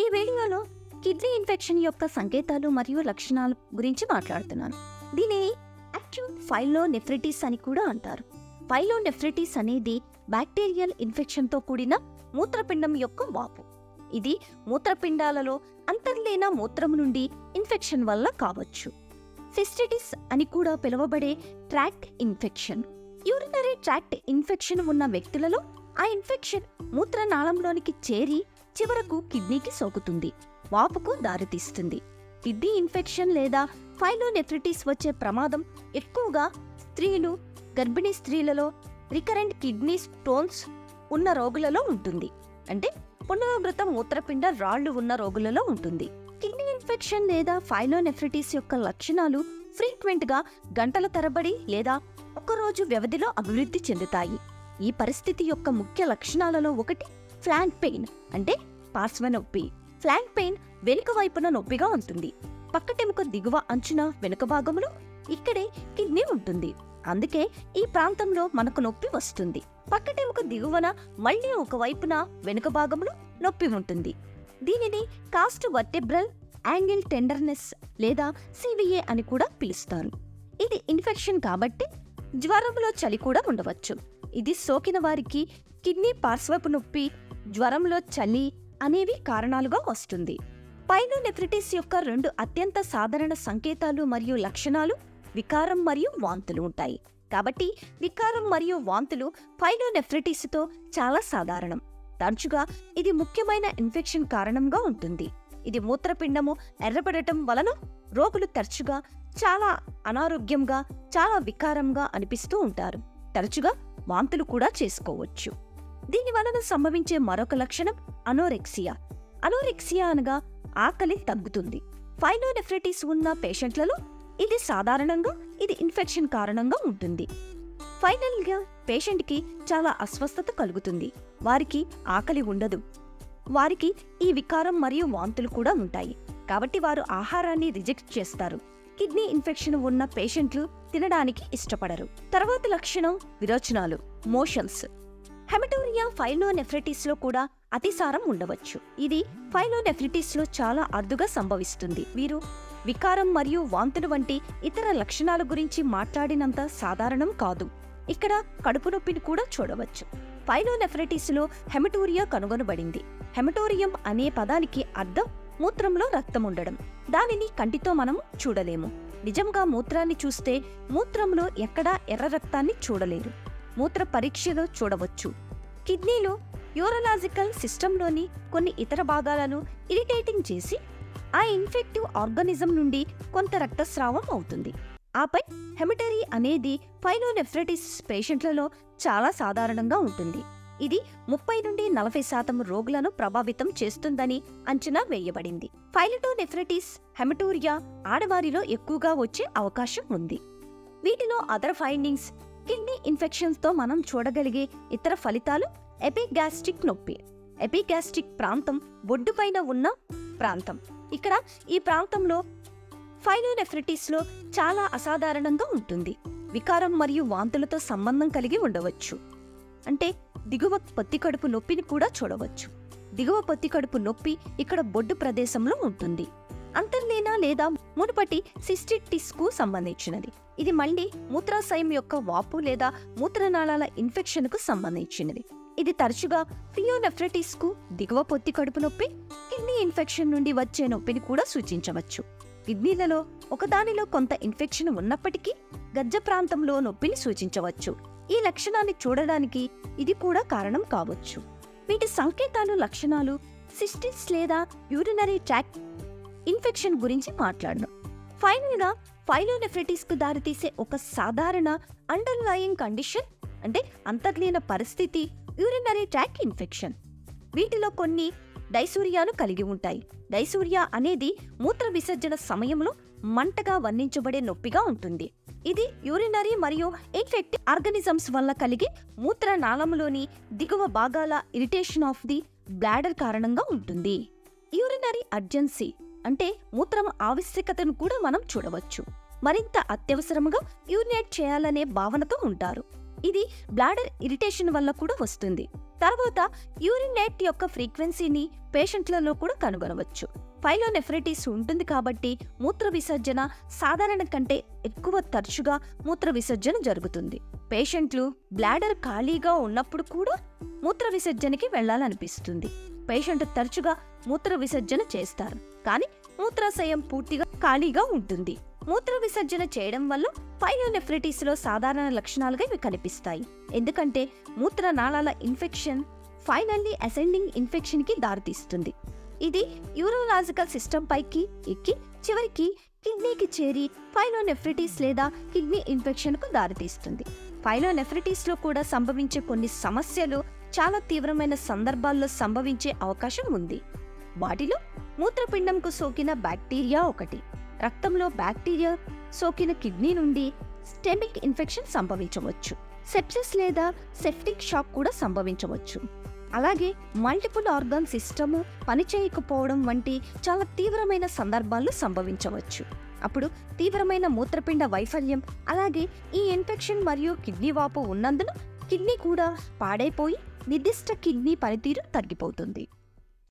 ఈ వీడియోలో kidney infection యొక్క సంకేతాలు మరియు లక్షణాల గురించి మాట్లాడుతున్నాను. దీనిని అక్యూట్ పైలోనెఫ్రైటిస్ అని కూడా అంటారు. పైలోనెఫ్రైటిస్ అనేది బ్యాక్టీరియల్ ఇన్ఫెక్షన్తో కూడిన మూత్రపిండం యొక్క వాపు. ఇది మూత్రపిండాలలో అంతర్లీన మూత్రం నుండి ఇన్ఫెక్షన్ వల్ల కావచ్చు. సిస్టిటిస్ అని కూడా పిలువబడే tract infection. Urinary tract infection ఉన్న వ్యక్తులలో ఆ ఇన్ఫెక్షన్ మూత్రనాళంలోనికి చేరి చివరకు కిడ్నీకి సోకుతుంది, వాపుకు దారితీస్తుంది. కిడ్నీ ఇన్ఫెక్షన్ లేదా పైలోనెఫ్రైటిస్ వచ్చే ప్రమాదం ఎక్కువగా స్త్రీలు, గర్భిణీ స్త్రీలలో, రికరెంట్ కిడ్నీ స్టోన్స్ ఉన్న రోగులలో ఉంటుంది. అంటే పునరావృత మూత్రపిండ రాళ్లు ఉన్న రోగులలో ఉంటుంది. కిడ్నీ ఇన్ఫెక్షన్ లేదా పైలోనెఫ్రైటిస్ యొక్క లక్షణాలు ఫ్రీక్వెంట్ గా గంటల తరబడి లేదా ఒక్కరోజు వ్యవధిలో అభివృద్ధి చెందుతాయి. ఈ పరిస్థితి యొక్క ముఖ్య లక్షణాలలో ఒకటి ఫ్లాంక్ పెయిన్, అంటే పార్శ్వ నొప్పి. ఫ్లాంక్ పెయిన్ వెనుక వైపున నొప్పిగా ఉంటుంది. పక్కటెముక దిగువ అంచున వెనుక భాగంలో ఇక్కడే కిడ్నీ ఉంటుంది. అందుకే ఈ ప్రాంతంలో మనకు నొప్పి వస్తుంది. పక్కటెముక దిగువన మళ్లీ ఒకవైపున వెనుక భాగంలో నొప్పి ఉంటుంది. దీనిని కాస్ట్ వర్టెబ్రల్ యాంగిల్ టెండర్నెస్ లేదా సివిఏ అని కూడా పిలుస్తారు. ఇది ఇన్ఫెక్షన్ కాబట్టి జ్వరంలో చలి కూడా ఉండవచ్చు. ఇది సోకిన వారికి కిడ్నీ పార్శ్వపు నొప్పి, జ్వరంలో చలి అనేవి కారణాలుగా వస్తుంది. పైలోనెఫ్రైటిస్ యొక్క రెండు అత్యంత సాధారణ సంకేతాలు మరియు లక్షణాలు వికారం మరియు వాంతులు ఉంటాయి. కాబట్టి వికారం మరియు వాంతులు పైలోనెఫ్రైటిస్తో చాలా సాధారణం. తరచుగా ఇది ముఖ్యమైన ఇన్ఫెక్షన్ కారణంగా ఉంటుంది. ఇది మూత్రపిండము ఎర్రబడటం వలన రోగులు తరచుగా చాలా అనారోగ్యంగా, చాలా వికారంగా అనిపిస్తూ ఉంటారు. తరచుగా వాంతులు కూడా చేసుకోవచ్చు. దీని వలన సంభవించే మరొక లక్షణం అనోరెక్సియా. అనోరెక్సియా అనగా ఆకలి తగ్గుతుంది. పైలోనెఫ్రైటిస్ ఉన్న పేషెంట్లలో ఇది సాధారణంగా ఇది ఇన్ఫెక్షన్ కారణంగా ఉంటుంది. ఫైనల్గా పేషెంట్కి చాలా అస్వస్థత కలుగుతుంది. వారికి ఆకలి ఉండదు. వారికి ఈ వికారం మరియు వాంతులు కూడా ఉంటాయి. కాబట్టి వారు ఆహారాన్ని రిజెక్ట్ చేస్తారు. కిడ్నీ ఇన్ఫెక్షన్ ఉన్న పేషెంట్లు తినడానికి ఇష్టపడరు. తర్వాత లక్షణం విరోచనాలు, మోషన్స్. హెమటోరియా పైలోనెఫ్రైటిస్ లో కూడా అతిసారం ఉండవచ్చు. ఇది పైలోనెఫ్రైటిస్ లో చాలా అరుదుగా సంభవిస్తుంది. వీరు వికారం మరియు వాంతులు వంటి ఇతర లక్షణాల గురించి మాట్లాడినంత సాధారణం కాదు. ఇక్కడ కడుపు నొప్పిని కూడా చూడవచ్చు. పైలోనెఫ్రైటిస్ లో హెమటోరియా కనుగొనబడింది. హెమటోరియం అనే పదానికి అర్థం మూత్రంలో రక్తం ఉండడం. దానిని కంటితో మనం చూడలేము. నిజంగా మూత్రాన్ని చూస్తే మూత్రంలో ఎక్కడా ఎర్ర రక్తాన్ని చూడలేరు. మూత్ర పరీక్షలో చూడవచ్చు. కిడ్నీలో యూరలాజికల్ సిస్టంలోని కొన్ని ఇతర భాగాలను ఇరిటేటింగ్ చేసి ఆ ఇన్ఫెక్టివ్ ఆర్గానిజం నుండి కొంత రక్తస్రావం అవుతుంది. ఆపై హెమటరీ అనేది పైలోనెఫ్రైటిస్ పేషెంట్లలో చాలా సాధారణంగా ఉంటుంది. ఇది 30 నుండి 40% రోగులను ప్రభావితం చేస్తుందని అంచనా వేయబడింది. పైలోనెఫ్రైటిస్ హెమటోరియా ఆడవారిలో ఎక్కువగా వచ్చే అవకాశం ఉంది. వీటిలో అదర్ ఫైండింగ్స్, కిడ్నీ ఇన్ఫెక్షన్స్తో మనం చూడగలిగే ఇతర ఫలితాలు ఎపిగాస్ట్రిక్ నొప్పి. ఎపిగాస్ట్రిక్ ప్రాంతం బొడ్డుపైన ఉన్న ప్రాంతం. ఇక్కడ ఈ ప్రాంతంలో పైలోనెఫ్రైటిస్లో చాలా అసాధారణంగా ఉంటుంది. వికారం మరియు వాంతులతో సంబంధం కలిగి ఉండవచ్చు. అంటే దిగువ పొత్తికడుపు నొప్పిని కూడా చూడవచ్చు. దిగువ పొత్తికడుపు నొప్పి ఇక్కడ బొడ్డు ప్రదేశంలో ఉంటుంది. అంతర్లీన లేదా మునుపటి సిస్టిటిస్ కు సంబంధించినది. ఇది మళ్లీ మూత్రాశయం యొక్క వాపు లేదా మూత్రనాళాల ఇన్ఫెక్షన్ కు సంబంధించినది. ఇది తరచుగా పియోనెఫ్రైటిస్ కు దిగువ పొత్తి కడుపు నొప్పి, కిడ్నీ ఇన్ఫెక్షన్ నుండి వచ్చే నొప్పిని కూడా సూచించవచ్చు. కిడ్నీలలో ఒకదానిలో కొంత ఇన్ఫెక్షన్ ఉన్నప్పటికీ గజ్జ ప్రాంతంలో నొప్పిని సూచించవచ్చు. ఈ లక్షణాన్ని చూడడానికి ఇది కూడా కారణం కావచ్చు. వీటి సంకేతాలు, లక్షణాలు సిస్టిస్ లేదా యూరినరీ ట్రాక్ట్ ఇన్ఫెక్షన్ గురించి మాట్లాడడం. ఫైనల్గా పైలోనెఫ్రైటిస్ కు దారితీసే ఒక సాధారణ అండర్లయింగ్ కండిషన్, అంటే అంతర్లీన పరిస్థితి, యూరినరీ ట్రాక్ట్ ఇన్ఫెక్షన్. వీటిలో కొన్ని డైసూరియాను కలిగి ఉంటాయి. డైసూరియా అనేది మూత్ర విసర్జన సమయంలో మంటగా వర్ణించబడే నొప్పిగా ఉంటుంది. ఇది యూరినరీ మరియు ఇన్ఫెక్టివ్ ఆర్గానిజమ్స్ వల్ల కలిగే మూత్రనాళంలోని దిగువ భాగాల ఇరిటేషన్ ఆఫ్ ది బ్లాడర్ కారణంగా ఉంటుంది. యూరినరీ అర్జెన్సీ అంటే మూత్రం ఆవశ్యకతను కూడా మనం చూడవచ్చు. మరింత అత్యవసరంగా యూరినేట్ చేయాలనే భావనతో ఉంటారు. ఇది బ్లాడర్ ఇరిటేషన్ వల్ల కూడా వస్తుంది. తర్వాత యూరినేట్ యొక్క ఫ్రీక్వెన్సీని పేషెంట్లలో కూడా కనుగొనవచ్చు. పైలోనెఫ్రైటిస్ ఉంటుంది కాబట్టి మూత్ర విసర్జన సాధారణ కంటే ఎక్కువ తరచుగా మూత్ర విసర్జన జరుగుతుంది. పేషెంట్లు బ్లాడర్ ఖాళీగా ఉన్నప్పుడు కూడా మూత్ర విసర్జనకి వెళ్లాలనిపిస్తుంది. పేషెంట్ తరచుగా మూత్ర విసర్జన చేస్తారు, కానీ మూత్రాశయం పూర్తిగా ఖాళీగా ఉంటుంది. మూత్ర విసర్జన చేయడం వల్ల పైలోనెఫ్రైటిస్ లో సాధారణ లక్షణాలుగా ఇవి కనిపిస్తాయి. ఎందుకంటే మూత్రనాళాల ఇన్ఫెక్షన్ ఫైనల్లీ అసెండింగ్ ఇన్ఫెక్షన్ కి దారితీస్తుంది. ఇది యూరోలాజికల్ సిస్టమ్ పైకి ఎక్కి చివరికి కిడ్నీకి చేరి పైలోనెఫ్రైటిస్ లేదా కిడ్నీ ఇన్ఫెక్షన్ కు దారితీస్తుంది. పైలోనెఫ్రైటిస్ లో కూడా సంభవించే కొన్ని సమస్యలు చాలా తీవ్రమైన సందర్భాల్లో సంభవించే అవకాశం ఉంది. వాటిలో మూత్రపిండంకు సోకిన బ్యాక్టీరియా ఒకటి. రక్తంలో బ్యాక్టీరియా సోకిన కిడ్నీ నుండి స్టెమిక్ ఇన్ఫెక్షన్ సంభవించవచ్చు. సెప్సిస్ లేదా సెప్టిక్ షాక్ కూడా సంభవించవచ్చు. అలాగే మల్టిపుల్ ఆర్గాన్ సిస్టము పనిచేయకపోవడం వంటి చాలా తీవ్రమైన సందర్భాల్లో సంభవించవచ్చు. అప్పుడు తీవ్రమైన మూత్రపిండ వైఫల్యం, అలాగే ఈ ఇన్ఫెక్షన్ మరియు కిడ్నీ వాపు ఉన్నందున కిడ్నీ కూడా పాడైపోయి నిర్దిష్ట కిడ్నీ పనితీరు తగ్గిపోతుంది.